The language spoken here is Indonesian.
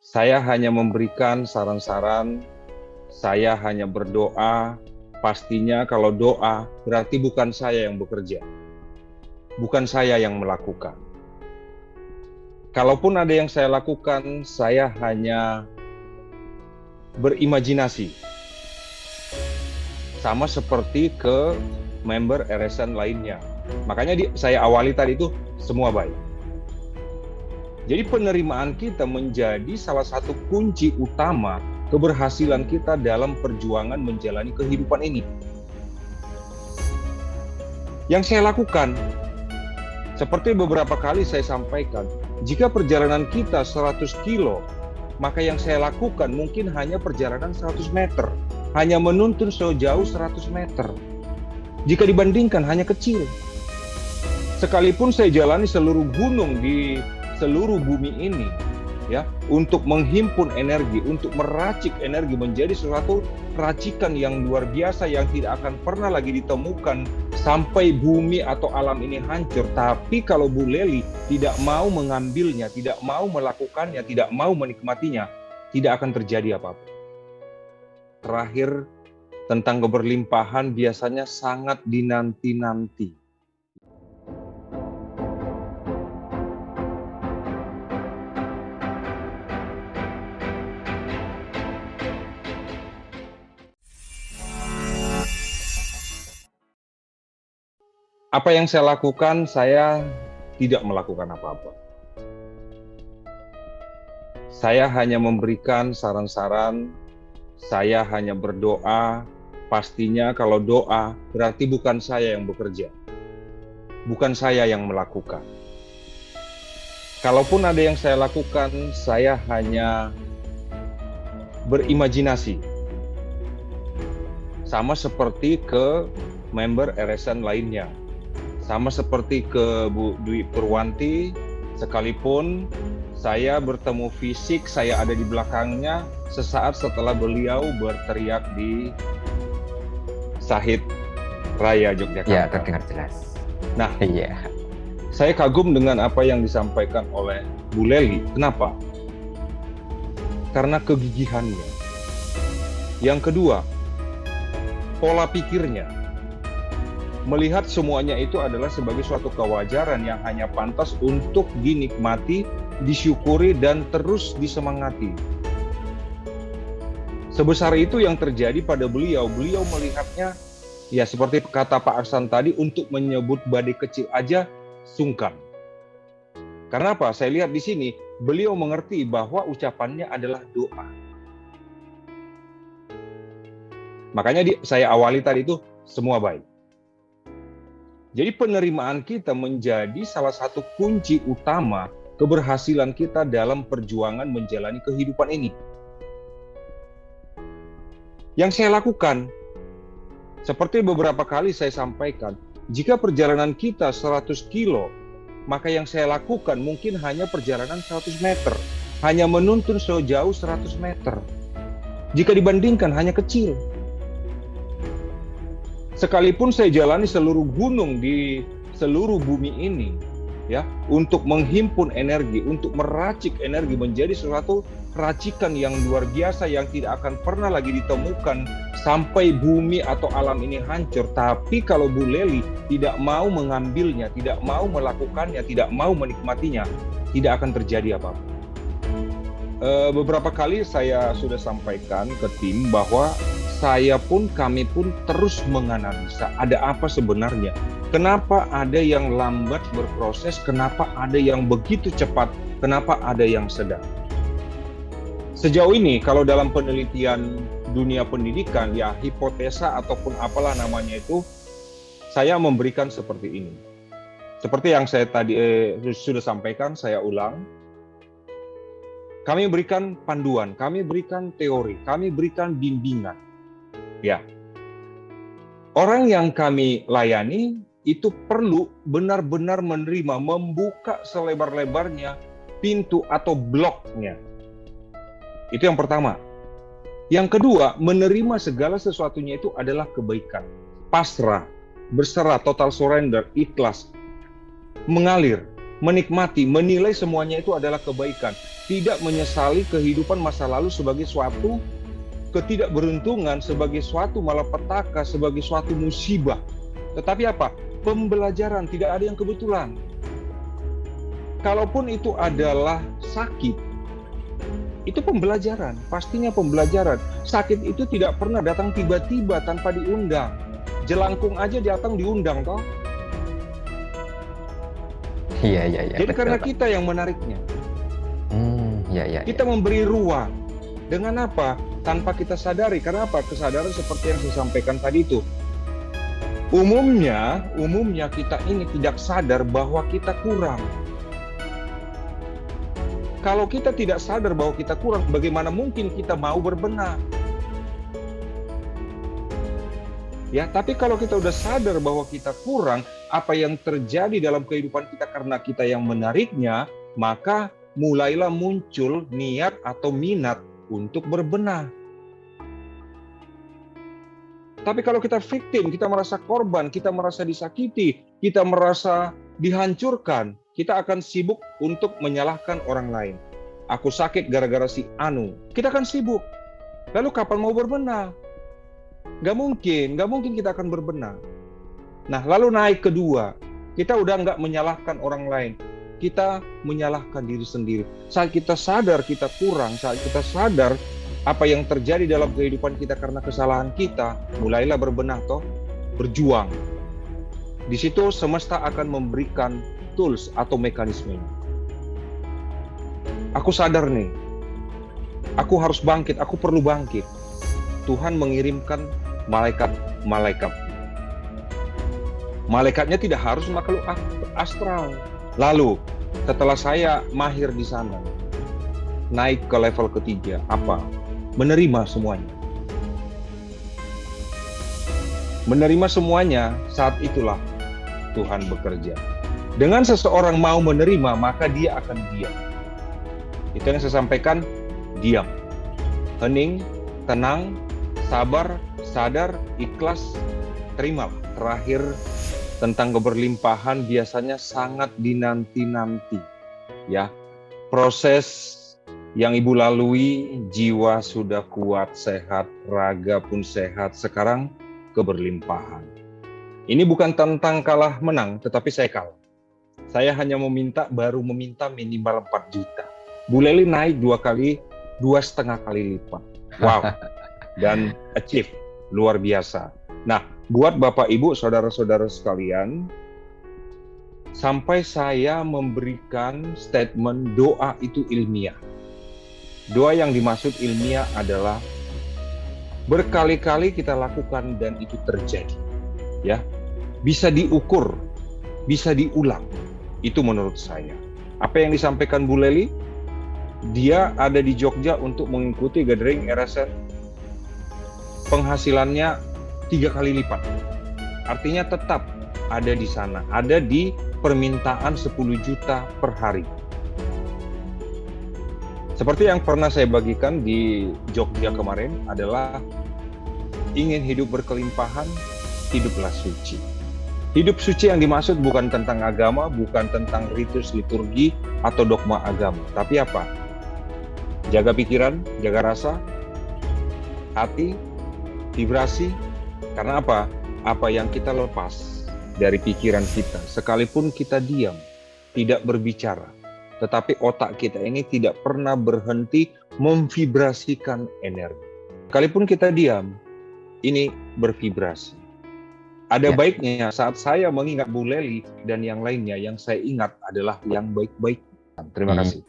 Saya hanya memberikan saran-saran, saya hanya berdoa. Pastinya kalau doa berarti bukan saya yang bekerja, bukan saya yang melakukan. Kalaupun ada yang saya lakukan, saya hanya berimajinasi. Sama seperti ke member RSN lainnya. Makanya saya awali tadi itu semua baik. Jadi penerimaan kita menjadi salah satu kunci utama keberhasilan kita dalam perjuangan menjalani kehidupan ini. Yang saya lakukan, seperti beberapa kali saya sampaikan, jika perjalanan kita 100 kilo, maka yang saya lakukan mungkin hanya perjalanan 100 meter, hanya menuntun sejauh 100 meter. Jika dibandingkan hanya kecil. Sekalipun saya jalani seluruh gunung di seluruh bumi ini, ya, untuk menghimpun energi, untuk meracik energi menjadi suatu racikan yang luar biasa yang tidak akan pernah lagi ditemukan sampai bumi atau alam ini hancur. Tapi kalau Bu Lely tidak mau mengambilnya, tidak mau melakukannya, tidak mau menikmatinya, tidak akan terjadi apa-apa. Terakhir, tentang keberlimpahan biasanya sangat dinanti-nanti. Apa yang saya lakukan, saya tidak melakukan apa-apa. Saya hanya memberikan saran-saran, saya hanya berdoa. Pastinya kalau doa berarti bukan saya yang bekerja, bukan saya yang melakukan. Kalaupun ada yang saya lakukan, saya hanya berimajinasi. Sama seperti ke member RSN lainnya. Sama seperti ke Bu Dwi Purwanti, sekalipun saya bertemu fisik, saya ada di belakangnya sesaat setelah beliau berteriak di Sahid Raya Yogyakarta. Ya, terdengar jelas. Nah, Iya. saya kagum dengan apa yang disampaikan oleh Bu Lely. Kenapa? Karena kegigihannya. Yang kedua, pola pikirnya. Melihat semuanya itu adalah sebagai suatu kewajaran yang hanya pantas untuk dinikmati, disyukuri, dan terus disemangati. Sebesar itu yang terjadi pada beliau. Beliau melihatnya, ya seperti kata Pak Aksan tadi, untuk menyebut badai kecil aja sungkan. Karena apa? Saya lihat di sini, beliau mengerti bahwa ucapannya adalah doa. Makanya saya awali tadi itu semua baik. Jadi penerimaan kita menjadi salah satu kunci utama keberhasilan kita dalam perjuangan menjalani kehidupan ini. Yang saya lakukan, seperti beberapa kali saya sampaikan, jika perjalanan kita 100 kilo, maka yang saya lakukan mungkin hanya perjalanan 100 meter, hanya menuntun sejauh 100 meter. Jika dibandingkan hanya kecil. Sekalipun saya jalani seluruh gunung di seluruh bumi ini, ya, untuk menghimpun energi, untuk meracik energi menjadi suatu racikan yang luar biasa yang tidak akan pernah lagi ditemukan sampai bumi atau alam ini hancur. Tapi kalau Bu Lely tidak mau mengambilnya, tidak mau melakukannya, tidak mau menikmatinya, tidak akan terjadi apa-apa. Beberapa kali saya sudah sampaikan ke tim bahwa kami pun terus menganalisa ada apa sebenarnya. Kenapa ada yang lambat berproses, kenapa ada yang begitu cepat, kenapa ada yang sedang. Sejauh ini kalau dalam penelitian dunia pendidikan, ya hipotesa ataupun apalah namanya itu, saya memberikan seperti ini. Seperti yang saya tadi sudah sampaikan, saya ulang. Kami berikan panduan, kami berikan teori, kami berikan bimbingan. Ya, orang yang kami layani itu perlu benar-benar menerima, membuka selebar-lebarnya pintu atau bloknya. Itu yang pertama. Yang kedua, menerima segala sesuatunya itu adalah kebaikan. Pasrah, berserah, total surrender, ikhlas, mengalir. menikmati, menilai semuanya itu adalah kebaikan. Tidak menyesali kehidupan masa lalu sebagai suatu ketidakberuntungan, sebagai suatu malapetaka, sebagai suatu musibah. Tetapi apa? Pembelajaran, tidak ada yang kebetulan. Kalaupun itu adalah sakit, itu pembelajaran, pastinya pembelajaran. Sakit itu tidak pernah datang tiba-tiba tanpa diundang. Jelangkung aja datang diundang, toh. Iya. Jadi Betul, karena Pak. kita yang menariknya. Iya. Kita memberi ruang. Dengan apa? Tanpa kita sadari. Karena apa? Kesadaran seperti yang saya sampaikan tadi itu. Umumnya kita ini tidak sadar bahwa kita kurang. Kalau kita tidak sadar bahwa kita kurang, bagaimana mungkin kita mau berbenah? Ya, tapi kalau kita udah sadar bahwa kita kurang, apa yang terjadi dalam kehidupan kita karena kita yang menariknya, maka mulailah muncul niat atau minat untuk berbenah. Tapi kalau kita victim, kita merasa korban, kita merasa disakiti, kita merasa dihancurkan, kita akan sibuk untuk menyalahkan orang lain. Aku sakit gara-gara si Anu. Kita akan sibuk. Lalu kapan mau berbenah? Gak mungkin kita akan berbenah. Nah, lalu naik kedua, kita udah nggak menyalahkan orang lain. Kita menyalahkan diri sendiri. Saat kita sadar kita kurang, saat kita sadar apa yang terjadi dalam kehidupan kita karena kesalahan kita, mulailah berbenah toh, berjuang. Di situ semesta akan memberikan tools atau mekanisme. Aku sadar nih, aku harus bangkit, aku perlu bangkit. Tuhan mengirimkan malaikat. Malaikatnya tidak harus makhluk astral. Lalu, setelah saya mahir di sana, naik ke level ketiga, apa? Menerima semuanya. Menerima semuanya, saat itulah Tuhan bekerja. Dengan seseorang mau menerima, maka dia akan diam. Itu yang saya sampaikan, diam. Hening, tenang, sabar, sadar, ikhlas, terimalah. Terakhir, tentang keberlimpahan biasanya sangat dinanti-nanti. Ya, proses yang Ibu lalui, jiwa sudah kuat, sehat, raga pun sehat. Sekarang keberlimpahan. Ini bukan tentang kalah menang, tetapi saya kalah. Saya hanya baru meminta minimal 4 juta. Bu Leli naik 2,5 kali lipat. Wow. Dan achieve, luar biasa. Nah, buat Bapak Ibu, saudara-saudara sekalian, sampai saya memberikan statement doa itu ilmiah. Doa yang dimaksud ilmiah adalah berkali-kali kita lakukan dan itu terjadi. Ya, bisa diukur, bisa diulang. Itu menurut saya. Apa yang disampaikan Bu Leli? Dia ada di Jogja untuk mengikuti gathering RSN. Penghasilannya 3 kali lipat. Artinya tetap ada di sana, ada di permintaan 10 juta per hari. Seperti yang pernah saya bagikan di Jogja kemarin adalah ingin hidup berkelimpahan, hiduplah suci. Hidup suci yang dimaksud bukan tentang agama, bukan tentang ritus liturgi atau dogma agama. Tapi apa? Jaga pikiran, jaga rasa, hati, vibrasi. Karena apa? Apa yang kita lepas dari pikiran kita, sekalipun kita diam, tidak berbicara, tetapi otak kita ini tidak pernah berhenti memvibrasikan energi. Sekalipun kita diam, ini bervibrasi. Ada baiknya saat saya mengingat Bu Leli dan yang lainnya, yang saya ingat adalah yang baik-baik. Terima kasih.